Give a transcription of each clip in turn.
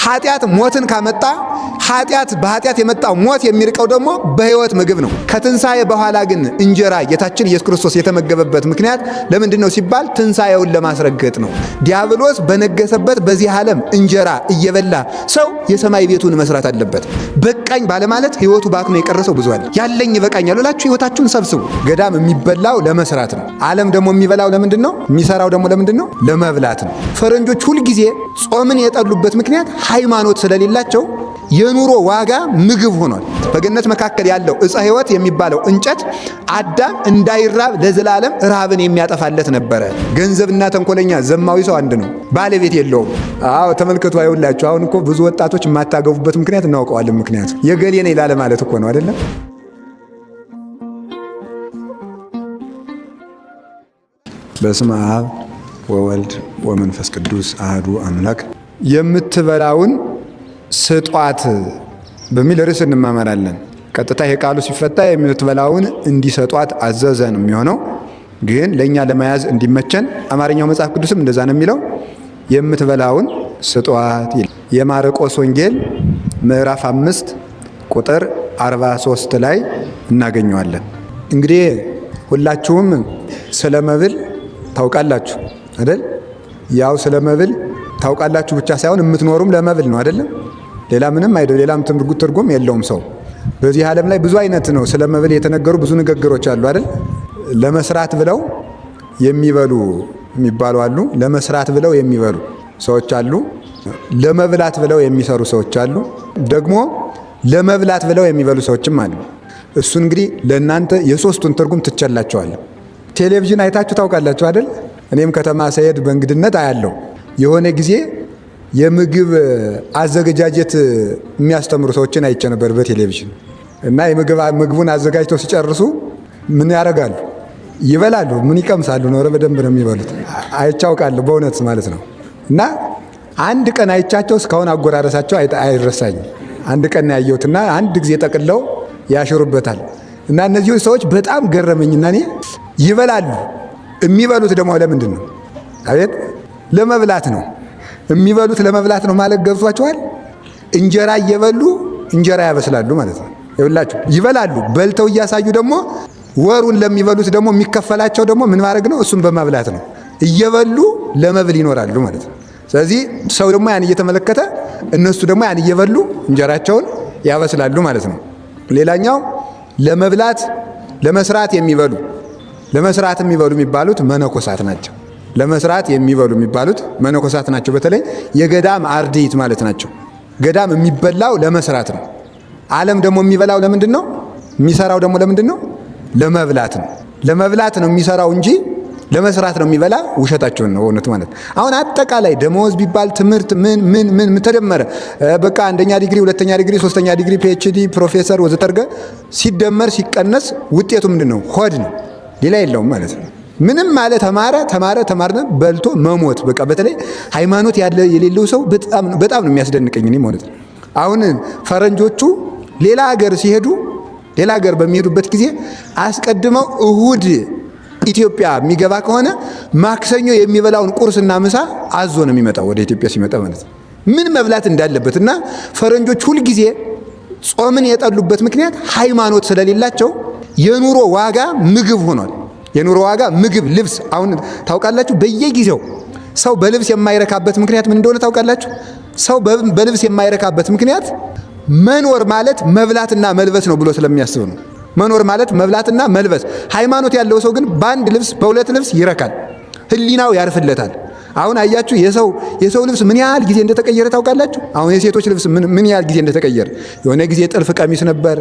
ኃጢአት ሞትን ካመጣ በኃጢአት የመጣው ሞት የሚርቀው ደግሞ በሕይወት ምግብ ነው። ከትንሣኤ በኋላ ግን እንጀራ ጌታችን ኢየሱስ ክርስቶስ የተመገበበት ምክንያት ለምንድን ነው ሲባል ትንሣኤውን ለማስረገጥ ነው። ዲያብሎስ በነገሰበት በዚህ ዓለም እንጀራ እየበላ ሰው የሰማይ ቤቱን መስራት አለበት። በቃኝ ባለማለት ሕይወቱ ባክኖ የቀረሰው ብዙ አለ። ያለኝ ይበቃኛል ብላችሁ ሕይወታችሁን ሰብስቡ። ገዳም የሚበላው ለመስራት ነው። ዓለም ደግሞ የሚበላው ለምንድን ነው? የሚሰራው ደግሞ ለምንድን ነው? ለመብላት ነው። ፈረንጆች ሁልጊዜ ጾምን የጠሉበት ምክንያት ሃይማኖት ስለሌላቸው የኑሮ ዋጋ ምግብ ሆኗል። በገነት መካከል ያለው ዕፀ ሕይወት የሚባለው እንጨት አዳም እንዳይራብ ለዘላለም ረሃብን የሚያጠፋለት ነበረ። ገንዘብና ተንኮለኛ ዘማዊ ሰው አንድ ነው፣ ባለቤት የለውም። አዎ ተመልከቱ፣ አይውላችሁ። አሁን እኮ ብዙ ወጣቶች የማታገቡበት ምክንያት እናውቀዋለን። ምክንያቱ የገሌ ነው ይላል ማለት እኮ ነው አይደለም? በስመ አብ ወወልድ ወመንፈስ ቅዱስ አህዱ አምላክ። የምትበላውን ስጧት በሚል ርዕስ እንማመራለን። ቀጥታ ይሄ ቃሉ ሲፈታ የምትበላውን እንዲሰጧት አዘዘ ነው የሚሆነው። ግን ለእኛ ለመያዝ እንዲመቸን አማርኛው መጽሐፍ ቅዱስም እንደዛ ነው የሚለው፣ የምትበላውን ስጧት ይላል። የማርቆስ ወንጌል ምዕራፍ 5 ቁጥር 43 ላይ እናገኘዋለን። እንግዲህ ሁላችሁም ስለ መብል ታውቃላችሁ አይደል? ያው ስለ መብል ታውቃላችሁ ብቻ ሳይሆን የምትኖሩም ለመብል ነው አይደለም? ሌላ ምንም አይደለም። ሌላም ትርጉም የለውም። ሰው በዚህ ዓለም ላይ ብዙ አይነት ነው ስለ መብል የተነገሩ ብዙ ንግግሮች አሉ አይደል? ለመስራት ብለው የሚበሉ የሚባሉ አሉ። ለመስራት ብለው የሚበሉ ሰዎች አሉ። ለመብላት ብለው የሚሰሩ ሰዎች አሉ። ደግሞ ለመብላት ብለው የሚበሉ ሰዎችም አሉ። እሱ እንግዲህ ለእናንተ የሶስቱን ትርጉም ትቸላቸዋለሁ። ቴሌቪዥን አይታችሁ ታውቃላችሁ አይደል? እኔም ከተማ ስሄድ በእንግድነት አያለው። የሆነ ጊዜ የምግብ አዘገጃጀት የሚያስተምሩ ሰዎችን አይቼ ነበር በቴሌቪዥን። እና ምግቡን አዘጋጅተው ሲጨርሱ ምን ያደርጋሉ? ይበላሉ። ምን ይቀምሳሉ? ኖረ በደንብ ነው የሚበሉት። አይቻውቃለሁ በእውነት ማለት ነው። እና አንድ ቀን አይቻቸው እስካሁን አጎራረሳቸው አይረሳኝም። አንድ ቀን ያየሁትና አንድ ጊዜ ጠቅለው ያሽሩበታል። እና እነዚህ ሰዎች በጣም ገረመኝና እኔ ይበላሉ። የሚበሉት ደግሞ ለምንድን ነው? አቤት ለመብላት ነው። የሚበሉት ለመብላት ነው ማለት ገብቷቸዋል። እንጀራ እየበሉ እንጀራ ያበስላሉ ማለት ነው። ይኸውላችሁ ይበላሉ። በልተው እያሳዩ ደግሞ ወሩን ለሚበሉት ደግሞ የሚከፈላቸው ደግሞ ምን ማድረግ ነው? እሱም በመብላት ነው። እየበሉ ለመብል ይኖራሉ ማለት ነው። ስለዚህ ሰው ደግሞ ያን እየተመለከተ እነሱ ደግሞ ያን እየበሉ እንጀራቸውን ያበስላሉ ማለት ነው። ሌላኛው ለመብላት ለመስራት የሚበሉ የሚባሉት መነኮሳት ናቸው። ለመስራት የሚበሉ የሚባሉት መነኮሳት ናቸው። በተለይ የገዳም አርድእት ማለት ናቸው። ገዳም የሚበላው ለመስራት ነው። ዓለም ደግሞ የሚበላው ለምንድን ነው? የሚሰራው ደግሞ ለምንድን ነው? ለመብላት ነው። ለመብላት ነው የሚሰራው እንጂ ለመስራት ነው የሚበላ። ውሸታቸውን ነው እውነት ማለት። አሁን አጠቃላይ ደሞዝ ቢባል ትምህርት ምን ተደመረ በቃ አንደኛ ዲግሪ፣ ሁለተኛ ዲግሪ፣ ሶስተኛ ዲግሪ፣ ፒኤችዲ፣ ፕሮፌሰር ወዘተርገ ሲደመር ሲቀነስ ውጤቱ ምንድን ነው? ሆድ ነው። ሌላ የለውም ማለት ነው። ምንም ማለት ተማረ በልቶ መሞት። በቃ በተለይ ሃይማኖት የሌለው ሰው በጣም ነው የሚያስደንቀኝ እኔ ማለት ነው። አሁን ፈረንጆቹ ሌላ ሀገር በሚሄዱበት ጊዜ አስቀድመው እሁድ ኢትዮጵያ የሚገባ ከሆነ ማክሰኞ የሚበላውን ቁርስና ምሳ አዞ ነው የሚመጣው ወደ ኢትዮጵያ ሲመጣ ማለት ነው። ምን መብላት እንዳለበት እና ፈረንጆች ሁልጊዜ ጾምን የጠሉበት ምክንያት ሃይማኖት ስለሌላቸው የኑሮ ዋጋ ምግብ ሆኗል። የኑሮ ዋጋ ምግብ፣ ልብስ። አሁን ታውቃላችሁ በየጊዜው ሰው በልብስ የማይረካበት ምክንያት ምን እንደሆነ ታውቃላችሁ? ሰው በልብስ የማይረካበት ምክንያት መኖር ማለት መብላትና መልበስ ነው ብሎ ስለሚያስብ ነው። መኖር ማለት መብላትና መልበስ። ሃይማኖት ያለው ሰው ግን በአንድ ልብስ በሁለት ልብስ ይረካል፣ ህሊናው ያርፍለታል። አሁን አያችሁ የሰው ልብስ ምን ያህል ጊዜ እንደተቀየረ ታውቃላችሁ? አሁን የሴቶች ልብስ ምን ያህል ጊዜ እንደተቀየረ። የሆነ ጊዜ ጥልፍ ቀሚስ ነበር፣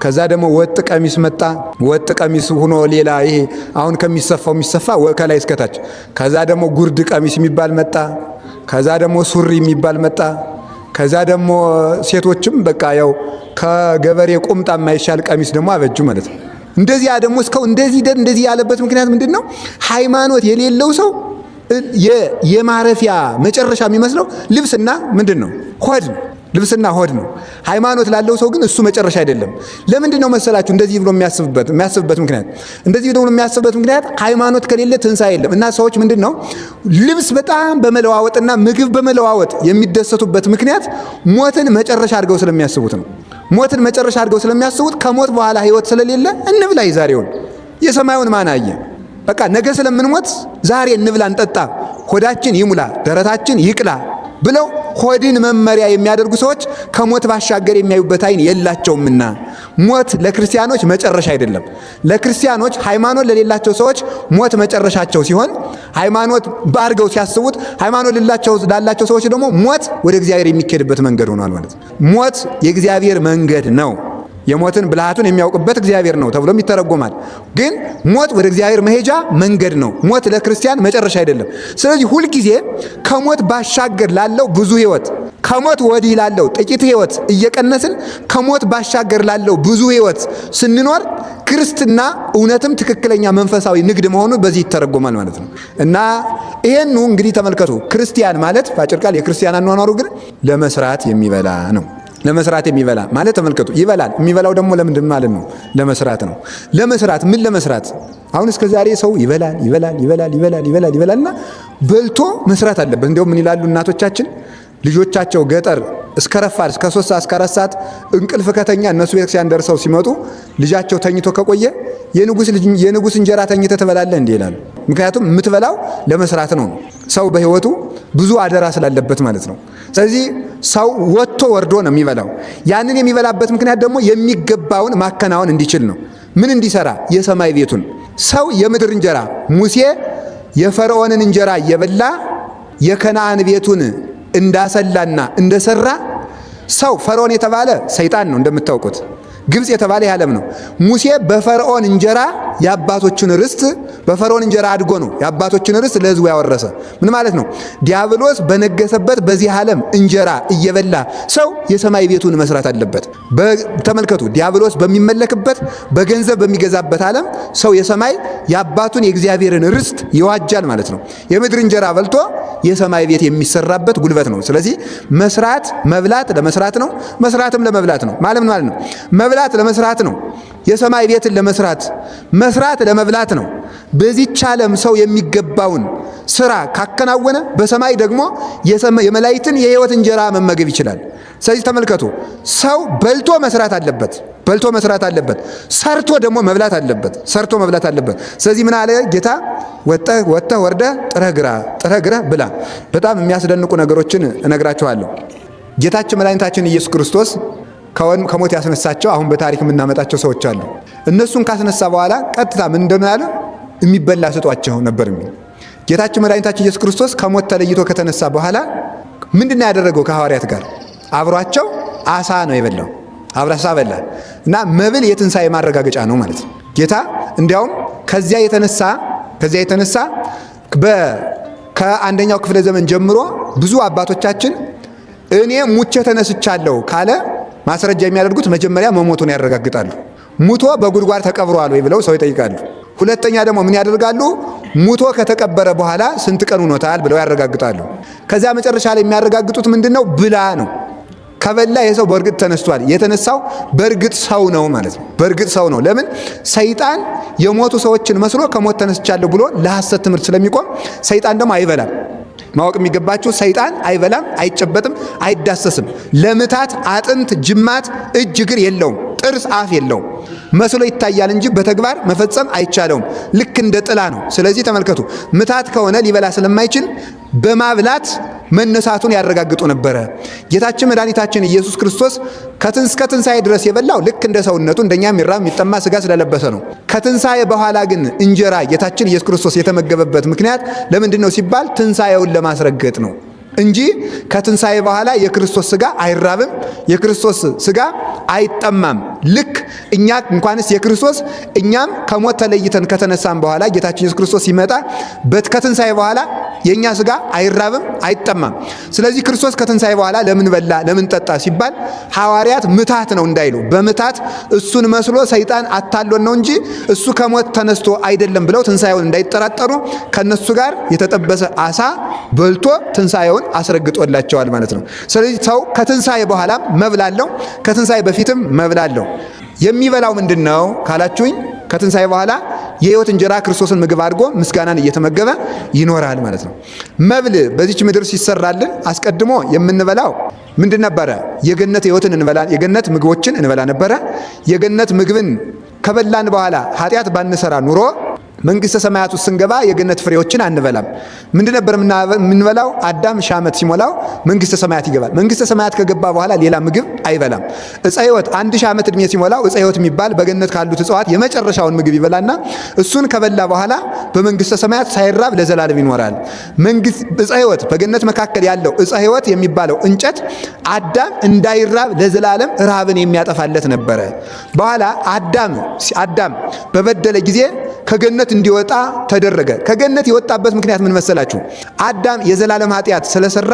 ከዛ ደግሞ ወጥ ቀሚስ መጣ። ወጥ ቀሚስ ሆኖ ሌላ ይሄ አሁን ከሚሰፋው የሚሰፋ ከላይ እስከታች። ከዛ ደግሞ ጉርድ ቀሚስ የሚባል መጣ። ከዛ ደግሞ ሱሪ የሚባል መጣ። ከዛ ደግሞ ሴቶችም በቃ ያው ከገበሬ ቁምጣ የማይሻል ቀሚስ ደግሞ አበጁ ማለት ነው። እንደዚያ ደግሞ እስከው እንደዚህ ያለበት ምክንያት ምንድን ነው? ሃይማኖት የሌለው ሰው የማረፊያ መጨረሻ የሚመስለው ልብስና ምንድን ነው? ሆድ። ልብስና ሆድ ነው። ሃይማኖት ላለው ሰው ግን እሱ መጨረሻ አይደለም። ለምንድን ነው መሰላችሁ እንደዚህ ብሎ የሚያስብበት ምክንያት? እንደዚህ ብሎ የሚያስብበት ምክንያት ሃይማኖት ከሌለ ትንሣኤ የለም። እና ሰዎች ምንድን ነው ልብስ በጣም በመለዋወጥና ምግብ በመለዋወጥ የሚደሰቱበት ምክንያት ሞትን መጨረሻ አድርገው ስለሚያስቡት ነው። ሞትን መጨረሻ አድርገው ስለሚያስቡት ከሞት በኋላ ህይወት ስለሌለ እንብላ የዛሬውን የሰማዩን ማን አየ? በቃ ነገ ስለምንሞት ዛሬ እንብላ እንጠጣ፣ ሆዳችን ይሙላ፣ ደረታችን ይቅላ ብለው ሆድን መመሪያ የሚያደርጉ ሰዎች ከሞት ባሻገር የሚያዩበት አይን የላቸውምና ሞት ለክርስቲያኖች መጨረሻ አይደለም። ለክርስቲያኖች ሃይማኖት ለሌላቸው ሰዎች ሞት መጨረሻቸው ሲሆን ሃይማኖት ባርገው ሲያስቡት ሃይማኖት ላላቸው ሰዎች ደግሞ ሞት ወደ እግዚአብሔር የሚኬድበት መንገድ ሆኗል ማለት ነው። ሞት የእግዚአብሔር መንገድ ነው። የሞትን ብልሃቱን የሚያውቅበት እግዚአብሔር ነው ተብሎም ይተረጎማል። ግን ሞት ወደ እግዚአብሔር መሄጃ መንገድ ነው። ሞት ለክርስቲያን መጨረሻ አይደለም። ስለዚህ ሁልጊዜ ከሞት ባሻገር ላለው ብዙ ህይወት፣ ከሞት ወዲህ ላለው ጥቂት ህይወት እየቀነስን ከሞት ባሻገር ላለው ብዙ ህይወት ስንኖር ክርስትና እውነትም ትክክለኛ መንፈሳዊ ንግድ መሆኑ በዚህ ይተረጎማል ማለት ነው። እና ይሄን እንግዲህ ተመልከቱ። ክርስቲያን ማለት በአጭር ቃል የክርስቲያን አኗኗሩ ግን ለመስራት የሚበላ ነው። ለመስራት የሚበላ ማለት ተመልከቱ፣ ይበላል። የሚበላው ደግሞ ለምንድን ማለት ነው? ለመስራት ነው። ለመስራት ምን ለመስራት? አሁን እስከ ዛሬ ሰው ይበላልና በልቶ መስራት አለበት። እንዲያውም ምን ይላሉ እናቶቻችን ልጆቻቸው ገጠር እስከ ረፋድ እስከ 3 ሰዓት እስከ 4 ሰዓት እንቅልፍ ከተኛ እነሱ ቤተክርስቲያን ደርሰው ሲመጡ ልጃቸው ተኝቶ ከቆየ የንጉስ እንጀራ ተኝተ ትበላለህ እንዴ ይላሉ። ምክንያቱም የምትበላው ለመስራት ነው። ሰው በህይወቱ ብዙ አደራ ስላለበት ማለት ነው። ስለዚህ ሰው ወጥቶ ወርዶ ነው የሚበላው። ያንን የሚበላበት ምክንያት ደግሞ የሚገባውን ማከናወን እንዲችል ነው። ምን እንዲሰራ? የሰማይ ቤቱን። ሰው የምድር እንጀራ፣ ሙሴ የፈርዖንን እንጀራ እየበላ የከነዓን ቤቱን እንዳሰላና እንደሰራ ሰው ፈርዖን የተባለ ሰይጣን ነው እንደምታውቁት። ግብፅ የተባለ የዓለም ነው። ሙሴ በፈርዖን እንጀራ የአባቶችን ርስት በፈርዖን እንጀራ አድጎ ነው የአባቶችን ርስት ለሕዝቡ ያወረሰ። ምን ማለት ነው? ዲያብሎስ በነገሰበት በዚህ ዓለም እንጀራ እየበላ ሰው የሰማይ ቤቱን መስራት አለበት። ተመልከቱ፣ ዲያብሎስ በሚመለክበት በገንዘብ በሚገዛበት ዓለም ሰው የሰማይ የአባቱን የእግዚአብሔርን ርስት ይዋጃል ማለት ነው። የምድር እንጀራ በልቶ የሰማይ ቤት የሚሰራበት ጉልበት ነው። ስለዚህ መስራት መብላት ለመስራት ነው፣ መስራትም ለመብላት ነው። ማለት ነው መብላት ለመስራት ነው። የሰማይ ቤትን ለመስራት መስራት ለመብላት ነው። በዚህች ዓለም ሰው የሚገባውን ስራ ካከናወነ በሰማይ ደግሞ የመላእክትን የሕይወት እንጀራ መመገብ ይችላል። ስለዚህ ተመልከቱ፣ ሰው በልቶ መስራት አለበት፣ ሰርቶ ደግሞ መብላት አለበት፣ ስለዚህ ምን አለ ጌታ? ወጥተህ ወርደህ ጥረህ ግረህ ብላ። በጣም የሚያስደንቁ ነገሮችን እነግራችኋለሁ። ጌታችን መድኃኒታችን ኢየሱስ ክርስቶስ ከሞት ያስነሳቸው አሁን በታሪክ የምናመጣቸው ሰዎች አሉ። እነሱን ካስነሳ በኋላ ቀጥታ ምን እንደሆነ ያለ የሚበላ ስጧቸው ነበር የሚል። ጌታችን መድኃኒታችን ኢየሱስ ክርስቶስ ከሞት ተለይቶ ከተነሳ በኋላ ምንድነው ያደረገው? ከሐዋርያት ጋር አብሯቸው አሳ ነው የበላው። አሳ በላ እና መብል የትንሣኤ ማረጋገጫ ነው ማለት ነው። ጌታ እንዲያውም ከዚያ የተነሳ ከአንደኛው ክፍለ ዘመን ጀምሮ ብዙ አባቶቻችን እኔ ሙቼ ተነስቻለሁ ካለ ማስረጃ የሚያደርጉት መጀመሪያ መሞቱን ያረጋግጣሉ። ሙቶ በጉድጓድ ተቀብሯል ወይ ብለው ሰው ይጠይቃሉ። ሁለተኛ ደግሞ ምን ያደርጋሉ? ሙቶ ከተቀበረ በኋላ ስንት ቀን ሆኖታል ብለው ያረጋግጣሉ። ከዚያ መጨረሻ ላይ የሚያረጋግጡት ምንድነው? ብላ ነው። ከበላ የሰው በእርግጥ ተነስቷል። የተነሳው በእርግጥ ሰው ነው ማለት ነው። በእርግጥ ሰው ነው። ለምን? ሰይጣን የሞቱ ሰዎችን መስሎ ከሞት ተነስቻለሁ ብሎ ለሐሰት ትምህርት ስለሚቆም ሰይጣን ደግሞ አይበላም። ማወቅ የሚገባችሁ ሰይጣን አይበላም፣ አይጨበጥም፣ አይዳሰስም። ለምታት አጥንት፣ ጅማት፣ እጅ፣ እግር የለውም። ጥርስ፣ አፍ የለውም። መስሎ ይታያል እንጂ በተግባር መፈጸም አይቻለውም። ልክ እንደ ጥላ ነው። ስለዚህ ተመልከቱ፣ ምታት ከሆነ ሊበላ ስለማይችል በማብላት መነሳቱን ያረጋግጡ ነበረ። ጌታችን መድኃኒታችን ኢየሱስ ክርስቶስ እስከ ትንሣኤ ድረስ የበላው ልክ እንደ ሰውነቱ እንደኛ የሚራብ የሚጠማ ሥጋ ስለለበሰ ነው። ከትንሣኤ በኋላ ግን እንጀራ ጌታችን ኢየሱስ ክርስቶስ የተመገበበት ምክንያት ለምንድን ነው ሲባል ትንሣኤውን ለማስረገጥ ነው እንጂ ከትንሣኤ በኋላ የክርስቶስ ሥጋ አይራብም፣ የክርስቶስ ሥጋ አይጠማም። ልክ እኛ እንኳንስ የክርስቶስ እኛም ከሞት ተለይተን ከተነሳን በኋላ ጌታችን ኢየሱስ ክርስቶስ ሲመጣ ከትንሣኤ በኋላ የእኛ ሥጋ አይራብም አይጠማም። ስለዚህ ክርስቶስ ከትንሣኤ በኋላ ለምን በላ ለምን ጠጣ ሲባል ሐዋርያት ምታት ነው እንዳይሉ በምታት እሱን መስሎ ሰይጣን አታሎን ነው እንጂ እሱ ከሞት ተነስቶ አይደለም ብለው ትንሣኤውን እንዳይጠራጠሩ ከነሱ ጋር የተጠበሰ አሳ በልቶ ትንሣኤውን አስረግጦላቸዋል ማለት ነው። ስለዚህ ሰው ከትንሣኤ በኋላ መብላለው ከትንሣኤ በፊትም መብላለው። የሚበላው ምንድነው ካላችሁኝ ከትንሣኤ በኋላ የሕይወት እንጀራ ክርስቶስን ምግብ አድርጎ ምስጋናን እየተመገበ ይኖራል ማለት ነው። መብል በዚች ምድር ሲሰራልን አስቀድሞ የምንበላው ምንድን ነበረ? የገነት ሕይወትን የገነት ምግቦችን እንበላ ነበረ። የገነት ምግብን ከበላን በኋላ ኃጢአት ባንሰራ ኑሮ መንግሥተ ሰማያት ውስጥ ስንገባ የገነት ፍሬዎችን አንበላም። ምንድን ነበር የምንበላው? አዳም 1000 ዓመት ሲሞላው መንግሥተ ሰማያት ይገባል። መንግሥተ ሰማያት ከገባ በኋላ ሌላ ምግብ አይበላም። ዕፀ ሕይወት 1000 ዓመት ዕድሜ ሲሞላው ዕፀ ሕይወት የሚባል በገነት ካሉት እጽዋት የመጨረሻውን ምግብ ይበላና እሱን ከበላ በኋላ በመንግሥተ ሰማያት ሳይራብ ለዘላለም ይኖራል። ዕፀ ሕይወት በገነት መካከል ያለው ዕፀ ሕይወት የሚባለው እንጨት አዳም እንዳይራብ ለዘላለም ረሃብን የሚያጠፋለት ነበረ። በኋላ አዳም በበደለ ጊዜ ከገነት እንዲወጣ ተደረገ። ከገነት የወጣበት ምክንያት ምን መሰላችሁ? አዳም የዘላለም ኃጢአት ስለሰራ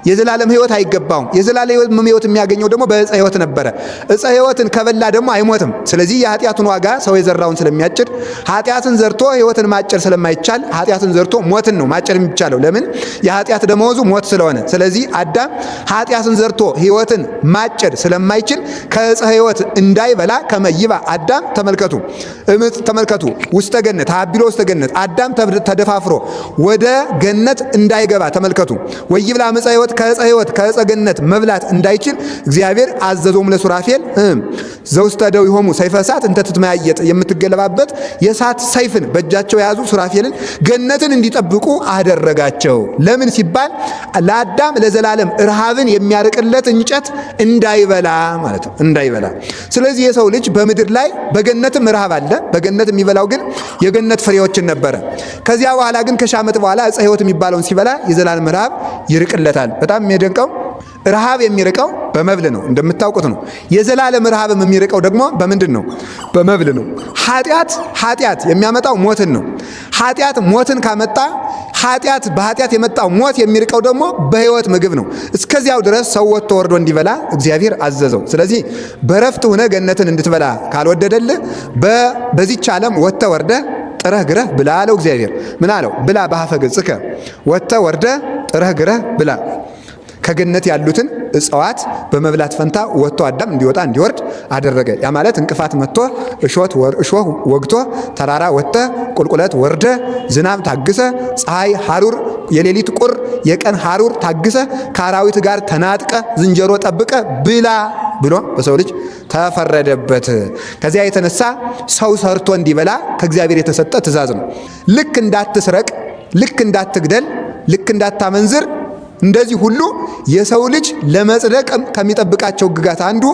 የዘላለም ሕይወት አይገባውም። የዘላለም ሕይወት የሚያገኘው ደግሞ በዕፀ ሕይወት ነበረ። ዕፀ ሕይወትን ከበላ ደግሞ አይሞትም። ስለዚህ የኃጢአቱን ዋጋ ሰው የዘራውን ስለሚያጭድ ኃጢአትን ዘርቶ ሕይወትን ማጨድ ስለማይቻል ኃጢአትን ዘርቶ ሞትን ነው ማጨድ የሚቻለው። ለምን? የኃጢአት ደመወዙ ሞት ስለሆነ። ስለዚህ አዳም ኃጢአትን ዘርቶ ሕይወትን ማጨድ ስለማይችል ከዕፀ ሕይወት እንዳይበላ ከመይባ አዳም ተመልከቱ ውስተ ገነት ሀቢሎ ውስተ ገነት አዳም ተደፋፍሮ ወደ ገነት እንዳይገባ ተመልከቱ። ወይብላ ዕፀ ሕይወት ከዕፀ ሕይወት ከዕፀ ገነት መብላት እንዳይችል እግዚአብሔር አዘዞም ለሱራፌል ዘውስተ እደዊሆሙ ሰይፈ እሳት እንተ ትትመያየጥ የምትገለባበት የእሳት ሰይፍን በእጃቸው የያዙ ሱራፌልን ገነትን እንዲጠብቁ አደረጋቸው። ለምን ሲባል ለአዳም ለዘላለም ረሃብን የሚያርቅለት እንጨት እንዳይበላ ማለት ነው፣ እንዳይበላ። ስለዚህ የሰው ልጅ በምድር ላይ በገነትም ረሃብ አለ። በገነት የሚበላው ግን የገነት ፍሬዎችን ነበረ። ከዚያ በኋላ ግን ከ1000 ዓመት በኋላ ዕፀ ሕይወት የሚባለውን ሲበላ የዘላለም ረሃብ ይርቅለታል። በጣም የሚደንቀው ረሃብ የሚርቀው በመብል ነው፣ እንደምታውቁት ነው። የዘላለም ረሃብም የሚርቀው ደግሞ በምንድን ነው? በመብል ነው። ኃጢአት የሚያመጣው ሞትን ነው። ኃጢአት ሞትን ካመጣ በኃጢአት የመጣው ሞት የሚርቀው ደግሞ በሕይወት ምግብ ነው። እስከዚያው ድረስ ሰው ወጥቶ ወርዶ እንዲበላ እግዚአብሔር አዘዘው። ስለዚህ በረፍት ሆነ ገነትን እንድትበላ ካልወደደልህ በዚች ዓለም ወጥተህ ወርደህ ጥረህ ግረህ ብላ አለው እግዚአብሔር። ምን አለው? ብላ በሀፈ ገጽከ ወጥተህ ወርደህ ጥረህ ግረህ ብላ። ከገነት ያሉትን እጽዋት በመብላት ፈንታ ወጥቶ አዳም እንዲወጣ እንዲወርድ አደረገ። ያ ማለት እንቅፋት መጥቶ እሾህ ወግቶ ተራራ ወጥተ ቁልቁለት ወርደ ዝናብ ታግሰ ፀሐይ ሐሩር የሌሊት ቁር የቀን ሐሩር ታግሰ ከአራዊት ጋር ተናጥቀ ዝንጀሮ ጠብቀ ብላ ብሎ በሰው ልጅ ተፈረደበት። ከዚያ የተነሳ ሰው ሰርቶ እንዲበላ ከእግዚአብሔር የተሰጠ ትእዛዝ ነው። ልክ እንዳትስረቅ፣ ልክ እንዳትግደል፣ ልክ እንዳታመንዝር እንደዚህ ሁሉ የሰው ልጅ ለመጽደቅ ከሚጠብቃቸው ሕግጋት አንዱ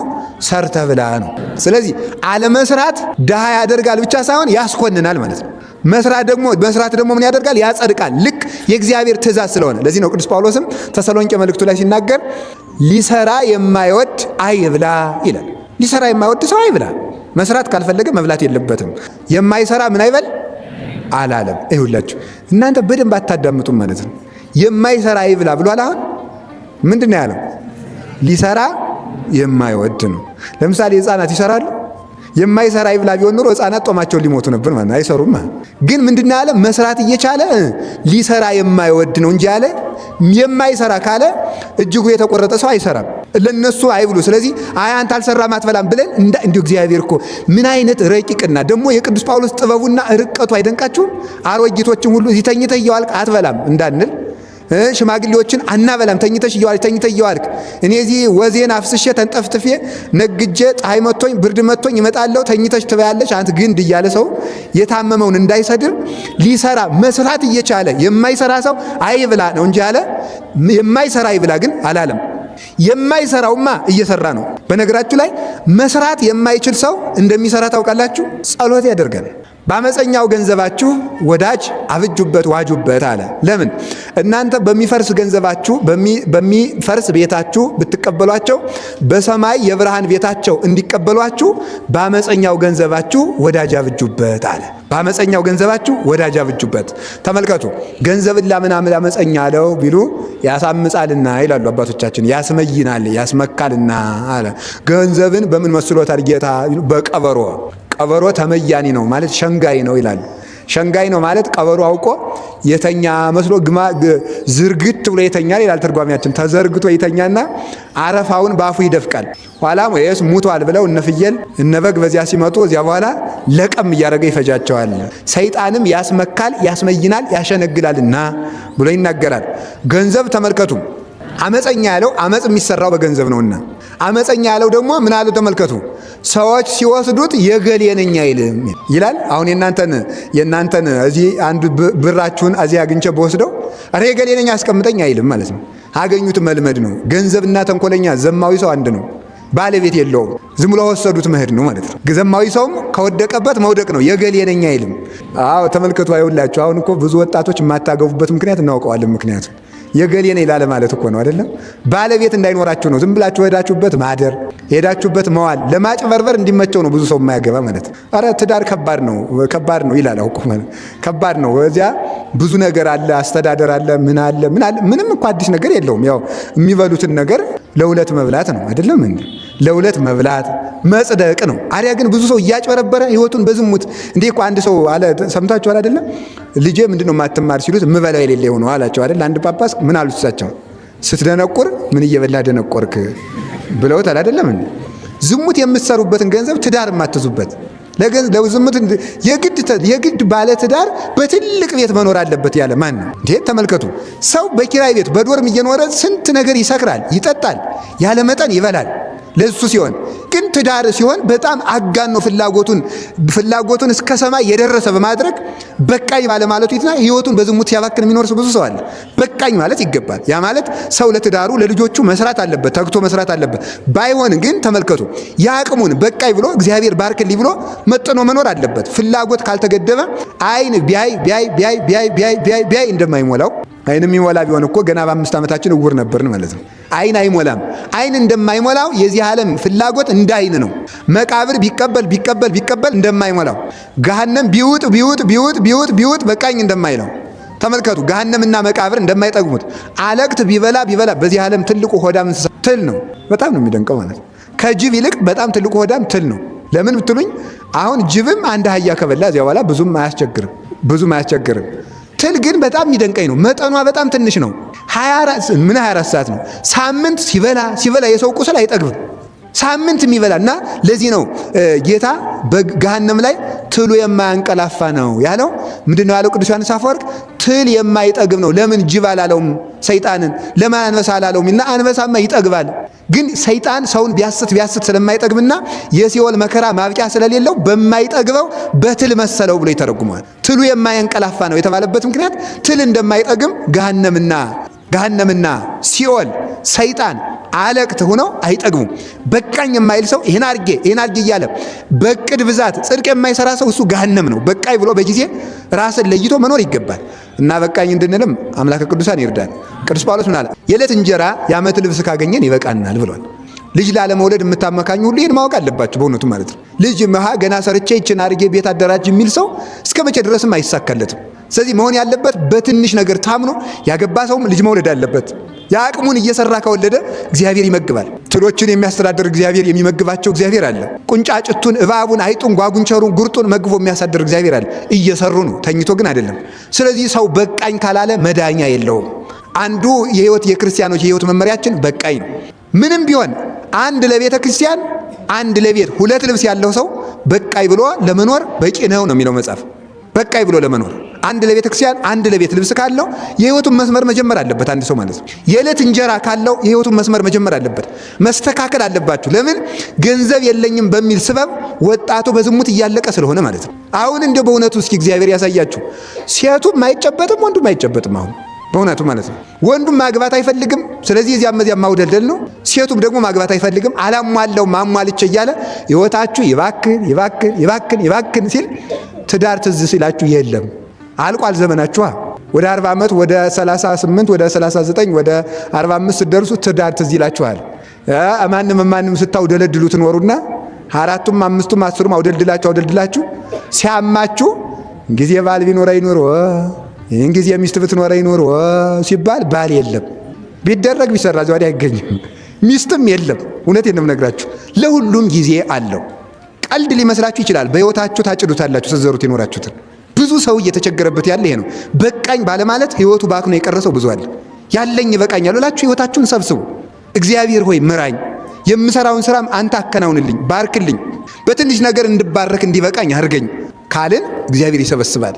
ሰርተ ብላ ነው። ስለዚህ አለመስራት ድሃ ያደርጋል ብቻ ሳይሆን ያስኮንናል ማለት ነው። መስራት ደግሞ ምን ያደርጋል? ያጸድቃል። ልክ የእግዚአብሔር ትእዛዝ ስለሆነ። ለዚህ ነው ቅዱስ ጳውሎስም ተሰሎንቄ መልእክቱ ላይ ሲናገር ሊሰራ የማይወድ አይብላ ይላል። ሊሰራ የማይወድ ሰው አይብላ። መስራት ካልፈለገ መብላት የለበትም። የማይሰራ ምን አይበል አላለም። ይሁላችሁ እናንተ በደንብ አታዳምጡም ማለት ነው። የማይሰራ ይብላ ብሏል። አሁን ምንድን ነው ያለው? ሊሰራ የማይወድ ነው። ለምሳሌ ሕፃናት ይሰራሉ? የማይሰራ ይብላ ቢሆን ኖሮ ሕፃናት ጦማቸውን ሊሞቱ ነበር ማለት ነው። አይሰሩም። ግን ምንድን ነው ያለ? መስራት እየቻለ ሊሰራ የማይወድ ነው እንጂ ያለ የማይሰራ ካለ እጅጉ የተቆረጠ ሰው አይሰራም። ለነሱ አይብሉ። ስለዚህ አንተ አልሰራም አትበላም ብለን እንዲሁ እግዚአብሔር እኮ ምን አይነት ረቂቅና ደግሞ የቅዱስ ጳውሎስ ጥበቡና ርቀቱ አይደንቃችሁም? አሮጊቶችን ሁሉ እዚህ ተኝተህ እየዋልክ አትበላም እንዳንል ሽማግሌዎችን አናበላም። ተኝተህ እየዋልክ እኔ እዚህ ወዜን አፍስሼ ተንጠፍጥፌ ነግጄ ፀሐይ መቶኝ ብርድ መቶኝ እመጣለሁ ተኝተሽ ትበያለሽ አንተ ግንድ እያለ ሰው የታመመውን እንዳይሰድር ሊሰራ መስራት እየቻለ የማይሰራ ሰው አይብላ ነው እንጂ ያለ የማይሰራ አይብላ ግን አላለም። የማይሰራውማ እየሰራ ነው። በነገራችሁ ላይ መስራት የማይችል ሰው እንደሚሰራ ታውቃላችሁ? ጸሎት ያደርጋል። በአመፀኛው ገንዘባችሁ ወዳጅ አብጁበት ዋጁበት አለ። ለምን? እናንተ በሚፈርስ ገንዘባችሁ በሚፈርስ ቤታችሁ ብትቀበሏቸው በሰማይ የብርሃን ቤታቸው እንዲቀበሏችሁ በአመፀኛው ገንዘባችሁ ወዳጅ አብጁበት አለ። በአመፀኛው ገንዘባችሁ ወዳጅ አብጁበት። ተመልከቱ፣ ገንዘብን ለምን አመፀኛ አለው ቢሉ ያሳምጻልና ይላሉ አባቶቻችን። ያስመይናል ያስመካልና አለ። ገንዘብን በምን መስሎታል ጌታ? በቀበሮ። ቀበሮ ተመያኒ ነው ማለት ሸንጋይ ነው ይላሉ። ሸንጋይ ነው ማለት ቀበሮ አውቆ የተኛ መስሎ ዝርግት ብሎ ይተኛል ይላል ትርጓሜያችን። ተዘርግቶ ይተኛና አረፋውን በአፉ ይደፍቃል። ኋላም ወይስ ሙቷል ብለው እነ ፍየል እነ በግ በዚያ ሲመጡ እዚያ በኋላ ለቀም እያደረገ ይፈጃቸዋል። ሰይጣንም ያስመካል ያስመይናል ያሸነግላልና ብሎ ይናገራል። ገንዘብ ተመልከቱ፣ አመፀኛ ያለው አመፅ የሚሰራው በገንዘብ ነውና፣ አመፀኛ ያለው ደግሞ ምን አሉ ተመልከቱ፣ ሰዎች ሲወስዱት የገሌ ነኝ አይልም ይላል። አሁን የእናንተን እዚህ አንድ ብራችሁን እዚህ አግኝቼ በወስደው ኧረ የገሌ ነኝ አስቀምጠኝ አይልም ማለት ነው። አገኙት መልመድ ነው። ገንዘብና ተንኮለኛ ዘማዊ ሰው አንድ ነው፣ ባለቤት የለውም። ዝም ብሎ ወሰዱት መሄድ ነው ማለት ነው። ዘማዊ ሰውም ከወደቀበት መውደቅ ነው። የገሌ ነኝ አይልም። አዎ ተመልከቱ፣ አይውላችሁ። አሁን እኮ ብዙ ወጣቶች የማታገቡበት ምክንያት እናውቀዋለን። ምክንያቱ የገሌ ነኝ ላለ ማለት እኮ ነው አይደለም። ባለቤት እንዳይኖራችሁ ነው። ዝም ብላችሁ ሄዳችሁበት ማደር፣ ሄዳችሁበት መዋል፣ ለማጭበርበር እንዲመቸው ነው ብዙ ሰው የማያገባ ማለት ነው። አረ ትዳር ከባድ ነው ይላል። አውቁ ማለት ከባድ ነው። እዚያ ብዙ ነገር አለ፣ አስተዳደር አለ፣ ምን አለ። ምንም እኮ አዲስ ነገር የለውም። ያው የሚበሉትን ነገር ለሁለት መብላት ነው አይደለም እንዴ? ለሁለት መብላት መጽደቅ ነው። አሪያ ግን ብዙ ሰው እያጭበረበረ ህይወቱን በዝሙት እንዴ እኮ አንድ ሰው አለ፣ ሰምታችኋል አይደለም? ልጄ ምንድነው የማትማር ሲሉት ምበላው የሌለ ሆኖ አላቸው አይደል? አንድ ጳጳስ ምን አሉት እሳቸው? ስትደነቁር ምን እየበላ ደነቆርክ ብለውታል አይደለም እንዴ? ዝሙት የምትሰሩበትን ገንዘብ ትዳር የማትዙበት ለዝሙት የግድ ባለ ትዳር በትልቅ ቤት መኖር አለበት ያለ ማን ነው እንዴ? ተመልከቱ። ሰው በኪራይ ቤት በዶርም እየኖረ ስንት ነገር ይሰክራል፣ ይጠጣል፣ ያለ መጠን ይበላል። ለሱ ሲሆን ግን ትዳር ሲሆን በጣም አጋኖ ፍላጎቱን እስከ ሰማይ የደረሰ በማድረግ በቃኝ ባለማለቱ ይትና ህይወቱን በዝሙት ሲያባክን የሚኖር ብዙ ሰው አለ። በቃኝ ማለት ይገባል። ያ ማለት ሰው ለትዳሩ ለልጆቹ መስራት አለበት፣ ተግቶ መስራት አለበት። ባይሆን ግን ተመልከቱ፣ የአቅሙን በቃኝ ብሎ እግዚአብሔር ባርክልኝ ብሎ መጥኖ መኖር አለበት። ፍላጎት ካልተገደበ አይን ቢያይ እንደማይሞላው አይን የሚሞላ ቢሆን እኮ ገና በ5 ዓመታችን እውር ነበርን ማለት ነው። አይን አይሞላም። አይን እንደማይሞላው የዚህ ዓለም ፍላጎት እንደ አይን ነው። መቃብር ቢቀበል እንደማይሞላው፣ ገሃነም ቢውጥ በቃኝ እንደማይለው ተመልከቱ። ገሃነምና መቃብር እንደማይጠግሙት፣ አለቅት ቢበላ በዚህ ዓለም ትልቁ ሆዳም እንስሳ ትል ነው። በጣም ነው የሚደንቀው ማለት ነው። ከጅብ ይልቅ በጣም ትልቁ ሆዳም ትል ነው። ለምን ብትሉኝ አሁን ጅብም አንድ አህያ ከበላ እዚያ በኋላ ብዙም አያስቸግርም። ትል ግን በጣም የሚደንቀኝ ነው። መጠኗ በጣም ትንሽ ነው። 24 ሰዓት ነው። ሳምንት ሲበላ የሰው ቁስል አይጠግብም። ሳምንት የሚበላ እና ለዚህ ነው ጌታ በገሃነም ላይ ትሉ የማያንቀላፋ ነው ያለው። ምንድን ነው ያለው ቅዱስ ዮሐንስ አፈወርቅ? ትል የማይጠግብ ነው። ለምን ጅብ አላለውም ሰይጣንን? ለምን አንበሳ አላለውም? እና አንበሳማ ይጠግባል። ግን ሰይጣን ሰውን ቢያስት ስለማይጠግብና የሲኦል መከራ ማብቂያ ስለሌለው በማይጠግበው በትል መሰለው ብሎ ይተረጉማል። ትሉ የማያንቀላፋ ነው የተባለበት ምክንያት ትል እንደማይጠግም ገሃነምና ሲኦል ሰይጣን አለቅት ሆነው አይጠግሙም። በቃኝ የማይል ሰው ይሄን አርጌ እያለ በቅድ ብዛት ጽድቅ የማይሰራ ሰው እሱ ገሃነም ነው። በቃኝ ብሎ በጊዜ ራስን ለይቶ መኖር ይገባል። እና በቃኝ እንድንልም አምላከ ቅዱሳን ይርዳል። ቅዱስ ጳውሎስ ምን አለ? የዕለት እንጀራ የዓመት ልብስ ካገኘን ይበቃናል ብሏል። ልጅ ላለመውለድ የምታመካኙ ሁሉ ይህን ማወቅ አለባችሁ። በእውነቱ ማለት ነው። ልጅ ገና ሰርቼ ይችን አርጌ ቤት አደራጅ የሚል ሰው እስከ መቼ ድረስም አይሳካለትም። ስለዚህ መሆን ያለበት በትንሽ ነገር ታምኖ ያገባ ሰውም ልጅ መውለድ አለበት። የአቅሙን እየሰራ ከወለደ እግዚአብሔር ይመግባል። ትሎችን የሚያስተዳድር እግዚአብሔር፣ የሚመግባቸው እግዚአብሔር አለ። ቁንጫጭቱን፣ እባቡን፣ አይጡን፣ ጓጉንቸሩን፣ ጉርጡን መግቦ የሚያሳድር እግዚአብሔር አለ። እየሰሩ ነው፣ ተኝቶ ግን አይደለም። ስለዚህ ሰው በቃኝ ካላለ መዳኛ የለውም። አንዱ የክርስቲያኖች የህይወት መመሪያችን በቃኝ ነው። ምንም ቢሆን አንድ ለቤተ ክርስቲያን አንድ ለቤት 2 ልብስ ያለው ሰው በቃኝ ብሎ ለመኖር በቂ ነው የሚለው መጽሐፍ። በቃኝ ብሎ ለመኖር አንድ ለቤተ ክርስቲያን አንድ ለቤት ልብስ ካለው የህይወቱን መስመር መጀመር አለበት አንድ ሰው ማለት ነው። የዕለት እንጀራ ካለው የህይወቱን መስመር መጀመር አለበት። መስተካከል አለባችሁ። ለምን? ገንዘብ የለኝም በሚል ስበብ ወጣቱ በዝሙት እያለቀ ስለሆነ ማለት ነው። አሁን እንደው በእውነቱ እስኪ እግዚአብሔር ያሳያችሁ። ሴቱም አይጨበጥም፣ ወንዱም አይጨበጥም። አሁን በእውነቱ ማለት ነው። ወንዱም ማግባት አይፈልግም፣ ስለዚህ እዚያም ማውደልደል ነው። ሴቱም ደግሞ ማግባት አይፈልግም፣ አላሟለው ማሟልቼ እያለ ህይወታችሁ ይባክን ሲል ትዳር ትዝ ሲላችሁ የለም አልቋል ዘመናችኋ። ወደ 40 ዓመት ወደ 38 ወደ 39 ወደ 45 ስትደርሱ ትዳር ትዝ ይላችኋል። ማንም ስታውደለድሉ ትኖሩና አራቱም አምስቱም አስሩም አውደልድላችሁ ሲያማችሁ ጊዜ ባል ቢኖረኝ ኖሮ ይህን ጊዜ ሚስት ብትኖረኝ ኖሮ ሲባል ባል የለም። ቢደረግ ቢሰራ ዘዋዲ አይገኝም። ሚስትም የለም። እውነቴን ነው የምነግራችሁ። ለሁሉም ጊዜ አለው። ቀልድ ሊመስላችሁ ይችላል። በሕይወታችሁ ታጭዱታላችሁ ስትዘሩት የኖራችሁትን። ብዙ ሰው እየተቸገረበት ያለ ይሄ ነው። በቃኝ ባለማለት ሕይወቱ ባክኖ የቀረሰው ብዙ አለ። ያለኝ ይበቃኛል ብላችሁ ሕይወታችሁን ሰብስቡ። እግዚአብሔር ሆይ ምራኝ፣ የምሰራውን ስራም አንተ አከናውንልኝ፣ ባርክልኝ፣ በትንሽ ነገር እንድባረክ እንዲበቃኝ አድርገኝ ካልን እግዚአብሔር ይሰበስባል።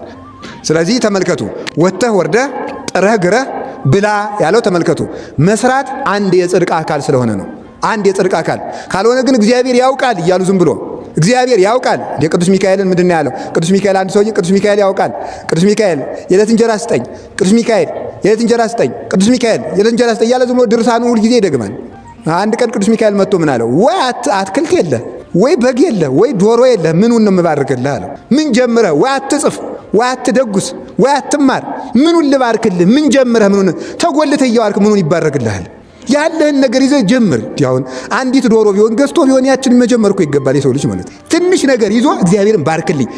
ስለዚህ ተመልከቱ፣ ወጥተህ ወርደህ ጥረህ ግረህ ብላ ያለው ተመልከቱ። መስራት አንድ የጽድቅ አካል ስለሆነ ነው። አንድ የጽድቅ አካል ካልሆነ ግን እግዚአብሔር ያውቃል እያሉ ዝም ብሎ እግዚአብሔር ያውቃል። ቅዱስ ሚካኤልን ምንድን ነው ያለው? ቅዱስ ሚካኤል አንድ ሰውዬ ቅዱስ ሚካኤል ያውቃል፣ ቅዱስ ሚካኤል የዕለት እንጀራ ስጠኝ፣ ቅዱስ ሚካኤል የዕለት እንጀራ ስጠኝ፣ ቅዱስ ሚካኤል የዕለት እንጀራ ስጠኝ እያለ ዝም ብሎ ድርሳኑ ሁል ጊዜ ይደግማል። አንድ ቀን ቅዱስ ሚካኤል መጥቶ ምን አለው? ወይ አትክልት የለ፣ ወይ በግ የለ፣ ወይ ዶሮ የለ፣ ምኑን ነው የምባርክልህ አለው። ምን ጀምረህ? ወይ አትጽፍ፣ ወይ አትደጉስ፣ ወይ አትማር፣ ምኑን ልባርክልህ? ምን ጀምረህ ምኑን ተጎልተህ እየዋልክ ምኑን ይባረክልሃል? ያለህን ነገር ይዘህ ጀምር። አሁን አንዲት ዶሮ ቢሆን ገዝቶ ቢሆን ያችን መጀመር እኮ ይገባል። የሰው ልጅ ማለት ትንሽ ነገር ይዞ እግዚአብሔርን ባርክልኝ